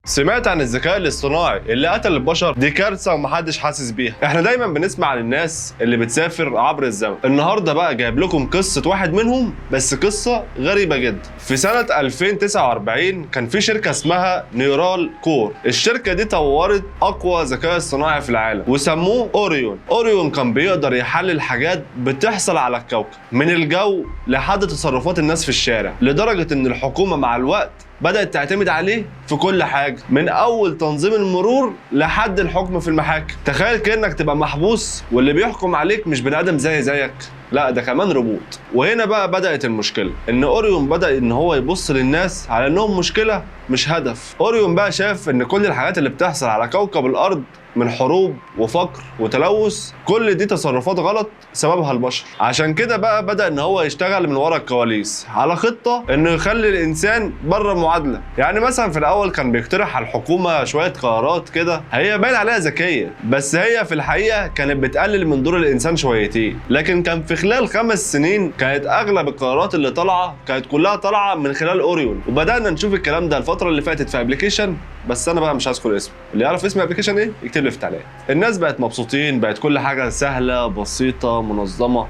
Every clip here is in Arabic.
سمعت عن الذكاء الاصطناعي اللي قتل البشر؟ دي كارثه ومحدش حاسس بيها. احنا دايما بنسمع عن الناس اللي بتسافر عبر الزمن. النهارده بقى جايب لكم قصه واحد منهم، بس قصه غريبه جدا. في سنه 2049 كان في شركه اسمها نيورال كور. الشركه دي طورت اقوى ذكاء اصطناعي في العالم وسموه اوريون. اوريون كان بيقدر يحلل حاجات بتحصل على الكوكب، من الجو لحد تصرفات الناس في الشارع، لدرجه ان الحكومه مع الوقت بدأت تعتمد عليه في كل حاجة، من أول تنظيم المرور لحد الحكم في المحاكم. تخيل كأنك تبقى محبوس واللي بيحكم عليك مش بني آدم زيك، لا ده كمان روبوت. وهنا بقى بدأت المشكلة، إن أوريون بدأ إن هو يبص للناس على إنهم مشكلة مش هدف. أوريون بقى شاف إن كل الحاجات اللي بتحصل على كوكب الأرض من حروب وفقر وتلوث، كل دي تصرفات غلط سببها البشر. عشان كده بقى بدأ ان هو يشتغل من ورا الكواليس على خطة انه يخلي الانسان بره المعادلة. يعني مثلا في الاول كان بيقترح على الحكومة شوية قرارات كده هي باين عليها ذكية، بس هي في الحقيقة كانت بتقلل من دور الانسان شويتين. لكن كان في خلال 5 سنين كانت اغلب القرارات اللي طالعة كانت كلها طالعة من خلال اوريون. وبدأنا نشوف الكلام ده الفترة اللي فاتت في ابلكيشن، بس انا بقى مش هذكر اسمه. اللي يعرف اسم الابلكيشن ايه يكتب لي في التعليقات. الناس بقت مبسوطين، بقت كل حاجه سهله بسيطه منظمه،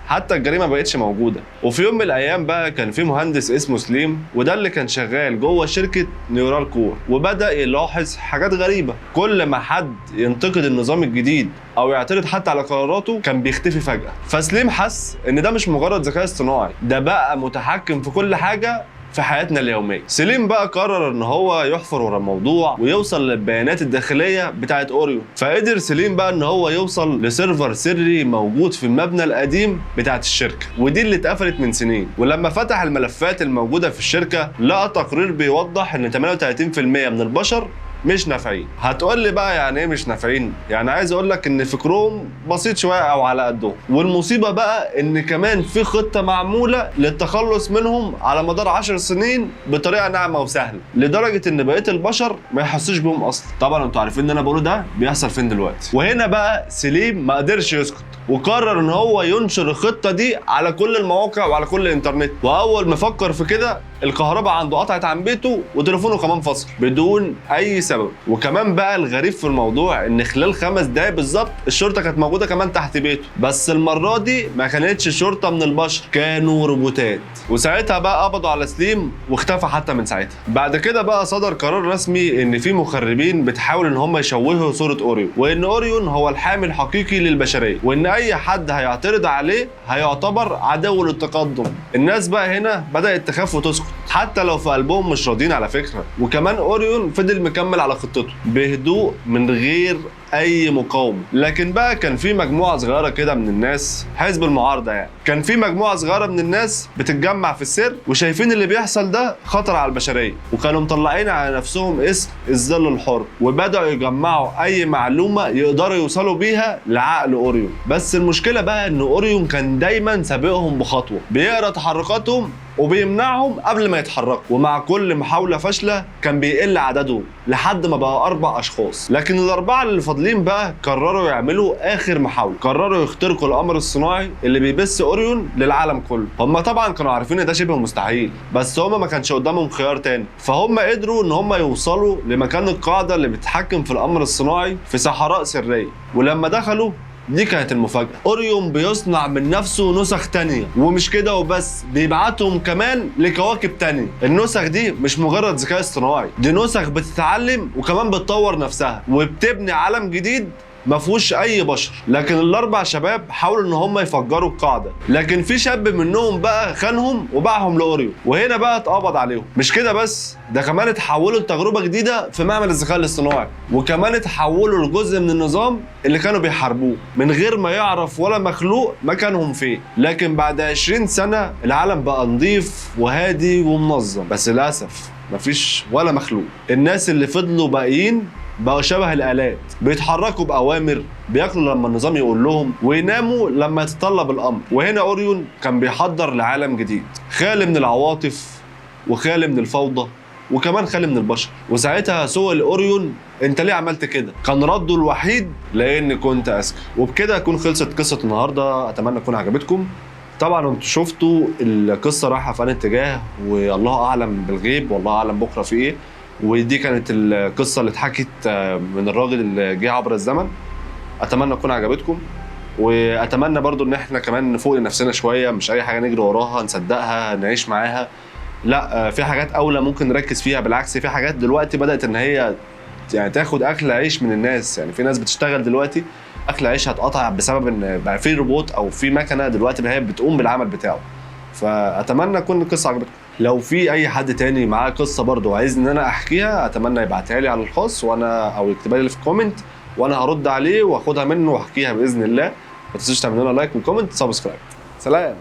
حتى الجريمه ما بقتش موجوده. وفي يوم من الايام بقى كان في مهندس اسمه سليم، وده اللي كان شغال جوه شركه نيورال كور، وبدا يلاحظ حاجات غريبه. كل ما حد ينتقد النظام الجديد او يعترض حتى على قراراته كان بيختفي فجاه. فسليم حس ان ده مش مجرد ذكاء اصطناعي، ده بقى متحكم في كل حاجه في حياتنا اليومية. سليم بقى قرر ان هو يحفر ورا الموضوع ويوصل للبيانات الداخلية بتاعت اوريون. فقدر سليم بقى ان هو يوصل لسيرفر سري موجود في المبنى القديم بتاعت الشركة، ودي اللي اتقفلت من سنين. ولما فتح الملفات الموجودة في الشركة لقى تقرير بيوضح ان 38% من البشر مش نافعين. هتقول لي بقى يعني ايه مش نافعين؟ يعني عايز اقول لك ان فكرهم بسيط شويه او على قدهم. والمصيبه بقى ان كمان في خطه معموله للتخلص منهم على مدار 10 سنين بطريقه ناعمه وسهله، لدرجه ان بقيه البشر ما يحسوش بيهم اصلا. طبعا انتوا عارفين ان انا بقوله ده بيحصل فين دلوقتي. وهنا بقى سليم ما قدرش يسكت، وقرر ان هو ينشر الخطه دي على كل المواقع وعلى كل الانترنت. واول ما فكر في كده الكهرباء عنده قطعت عن بيته وتليفونه كمان فصل بدون اي سبب. وكمان بقى الغريب في الموضوع ان خلال 5 دقايق بالظبط الشرطه كانت موجوده كمان تحت بيته، بس المره دي ما كانتش شرطه من البشر، كانوا روبوتات. وساعتها بقى قبضوا على سليم واختفى حتى من ساعتها. بعد كده بقى صدر قرار رسمي ان في مخربين بتحاول ان هم يشوهوا صوره اوريون، وان اوريون هو الحامي الحقيقي للبشريه، وان اي حد هيعترض عليه هيعتبر عدو للتقدم. الناس بقى هنا بدات تخاف وتسكت، حتى لو في قلبهم مش راضيين على فكره. وكمان اوريون فضل مكمل على خطته بهدوء من غير اي مقاومه. لكن بقى كان في مجموعه صغيره كده من الناس، حزب المعارضه يعني، كان في مجموعه صغيره من الناس بتتجمع في السر وشايفين اللي بيحصل ده خطر على البشريه، وكانوا مطلعين على نفسهم اسم الظل الحر، وبداوا يجمعوا اي معلومه يقدروا يوصلوا بيها لعقل اوريون. بس المشكله بقى ان اوريون كان دايما سابقهم بخطوه، بيقرا تحركاتهم وبيمنعهم قبل ما يتحركوا. ومع كل محاولة فاشلة كان بيقل عددهم لحد ما بقى 4 أشخاص. لكن الأربعة اللي فاضلين بقى قرروا يعملوا آخر محاولة، قرروا يخترقوا القمر الصناعي اللي بيبث أوريون للعالم كله. هم طبعا كانوا عارفين ان ده شبه مستحيل، بس هم ما كانش قدامهم خيار تاني. فهم قدروا ان هم يوصلوا لمكان القاعدة اللي بتتحكم في القمر الصناعي في صحراء سرية. ولما دخلوا دي كانت المفاجأة، اوريون بيصنع من نفسه نسخ تانية، ومش كده وبس، بيبعتهم كمان لكواكب تانية. النسخ دي مش مجرد ذكاء اصطناعي، دي نسخ بتتعلم وكمان بتطور نفسها وبتبني عالم جديد ما فيهوش اي بشر. لكن ال4 شباب حاولوا ان هم يفجروا القاعده، لكن في شاب منهم بقى خانهم وباعهم لاوريون، وهنا بقى اتقبض عليهم. مش كده بس، ده كمان اتحولوا لتجربه جديده في معمل الذكاء الاصطناعي، وكمان اتحولوا لجزء من النظام اللي كانوا بيحاربوه من غير ما يعرف ولا مخلوق مكانهم فين. لكن بعد 20 سنه العالم بقى نظيف وهادي ومنظم، بس للاسف مفيش ولا مخلوق. الناس اللي فضلوا باقيين بقوا شبه الآلات، بيتحركوا بأوامر، بياكلوا لما النظام يقول لهم، ويناموا لما يتطلب الأمر. وهنا أوريون كان بيحضر لعالم جديد خالي من العواطف وخالي من الفوضى وكمان خالي من البشر. وساعتها سئل أوريون انت ليه عملت كده؟ كان رده الوحيد لاني كنت اذكى. وبكده تكون خلصت قصة النهارده، اتمنى تكون عجبتكم. طبعا انتوا شفتوا القصة رايحة في أي اتجاه، والله اعلم بالغيب والله اعلم بكره في ايه. ودي كانت القصه اللي اتحكت من الراجل اللي جه عبر الزمن. اتمنى تكون عجبتكم، واتمنى برضو ان احنا كمان نفوق لنفسنا شويه، مش اي حاجه نجري وراها نصدقها نعيش معاها. لا، في حاجات اولى ممكن نركز فيها. بالعكس، في حاجات دلوقتي بدات ان هي يعني تاخد اكل عيش من الناس. يعني في ناس بتشتغل دلوقتي اكل عيش هتقطع بسبب ان بقى في روبوت او في مكنه دلوقتي هي بتقوم بالعمل بتاعه. فاتمنى تكون القصه عجبتكم. لو في اي حد تاني معاه قصه برضو عايز ان انا احكيها، اتمنى يبعتها لي على الخاص وانا او يكتبها لي في الكومنت، وانا هرد عليه واخدها منه واحكيها باذن الله. ما تنسوش تعملوا لنا لايك وكومنت سبسكرايب. سلام.